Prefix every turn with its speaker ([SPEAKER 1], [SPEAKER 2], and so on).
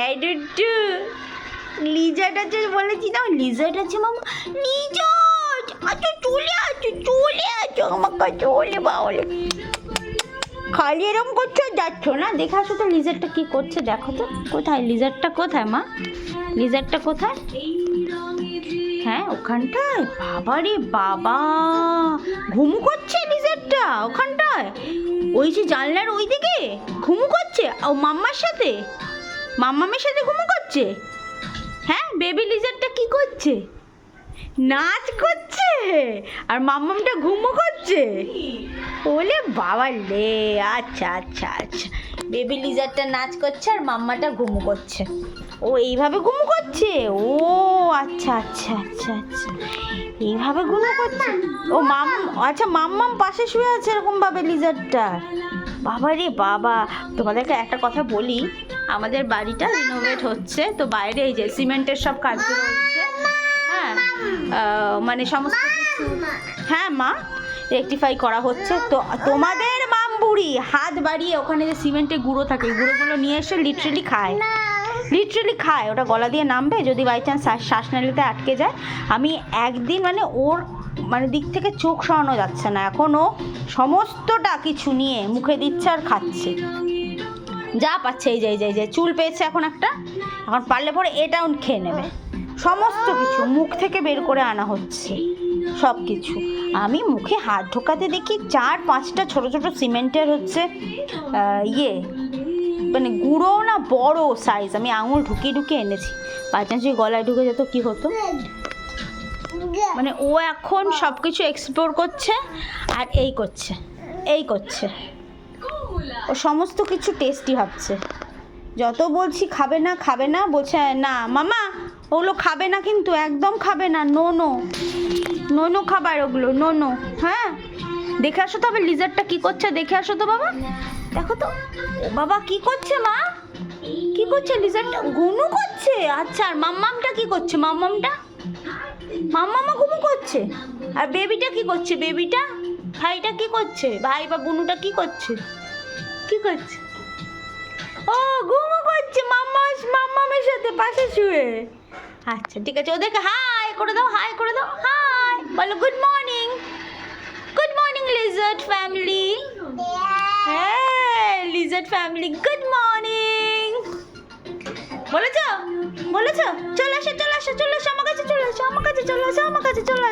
[SPEAKER 1] এডুটু Lizaad আছে বলেছি না, লিজার্ড আছে মামা, লিজার্ড আচ্ছা চলে আছো আমার কাছে, ওলে বাবলে খালি এরকম করছো, যাচ্ছ না? দেখে আসো তো লিজার্ডটা কি করছে, দেখো তো কোথায় লিজার্ডটা, কোথায় মা লিজার্ডটা কোথায়? হ্যাঁ ওখানটায়, বাবা রে বাবা, ঘুমু করছে লিজার্ডটা ওখানটায়, ওই যে জানলার ওই দিকে ঘুমু করছে, ও মাম্মার সাথে, মাম্মামের সাথে ঘুমু করছে। হ্যাঁ বেবি লিজার্ডটা কি করছে? নাচ করছে, আর মাম্মামটা ঘুমু করছে। ওলে বাবা লে, আচ্ছা আচ্ছা আচ্ছা, বেবি লিজারটা নাচ করছে আর মাম্মাটা ঘুমু করছে। ও এইভাবে ঘুমু করছে, ও আচ্ছা আচ্ছা আচ্ছা আচ্ছা, এইভাবে ঘুমু করছে। ও আচ্ছা মাম্মাম পাশে শুয়ে আছে এরকম ভাবে লিজারটা। বাবা রে বাবা, তোমাদেরকে একটা কথা বলি, আমাদের বাড়িটা রিনোভেট হচ্ছে, তো বাইরে এই যে সিমেন্টের সব কাজগুলো হচ্ছে, হ্যাঁ মানে সমস্ত কিছু, হ্যাঁ মা রেকটিফাই করা হচ্ছে। তো তোমাদের মাম বুড়ি হাত বাড়িয়ে ওখানে যে সিমেন্টের গুঁড়ো থাকে, গুঁড়োগুলো নিয়ে এসে লিটারেলি খায়, ওটা গলা দিয়ে নামবে, যদি বাই চান্স শ্বাসনালীতে আটকে যায়। আমি একদিন মানে ওর মানে দিক থেকে চোখ সরানো যাচ্ছে না, এখনও সমস্তটা কিছু নিয়ে মুখে দিচ্ছে আর খাচ্ছে, যা পাচ্ছে। এই যে চুল পেয়েছে এখন একটা, এখন পারলে পরে এটাও খেয়ে নেবে, সমস্ত কিছু মুখ থেকে বের করে আনা হচ্ছে সব কিছু। আমি মুখে হাত ঢোকাতে দেখি 4-5টা ছোট ছোট সিমেন্টের হচ্ছে ইয়ে মানে গুঁড়ো না, বড় সাইজ, আমি আঙুল ঢুকিয়ে এনেছি, বাই চান্স গলায় ঢুকে যেত কি হতো। মানে ও এখন সব কিছু এক্সপ্লোর করছে আর এই করছে, ও সমস্ত কিছু টেস্টি ভাবছে। যত বলছি খাবে না বলছে না মামা ওগুলো খাবে না, কিন্তু একদম খাবে না, নো খাবার ওগুলো, নো। হ্যাঁ দেখে আসো তো আবার লিজারটা কি করছে, দেখে আসো তো বাবা, দেখো তো ও বাবা কি করছে, মা কি করছে লিজারটা? গুনু করছে, আচ্ছা। আর মাম্মামটা কি করছে? মাম্মামা ঘুমু করছে। আর বেবিটা কি করছে? ভাইটা কি করছে? ভাই বা বুনুটা কি করছে? ও ঘুমু করছে মাম্মামের সাথে পাশে শুয়ে। আচ্ছা ঠিক আছে, ওদেরকে হাই করে দাও, হাই বলো গুড মর্নিং লিজার্ড ফ্যামিলি। হ্যাঁ লিজার্ড ফ্যামিলি গুড মর্নিং বলেছ, চলে আসো আমার কাছে, চলে আসো।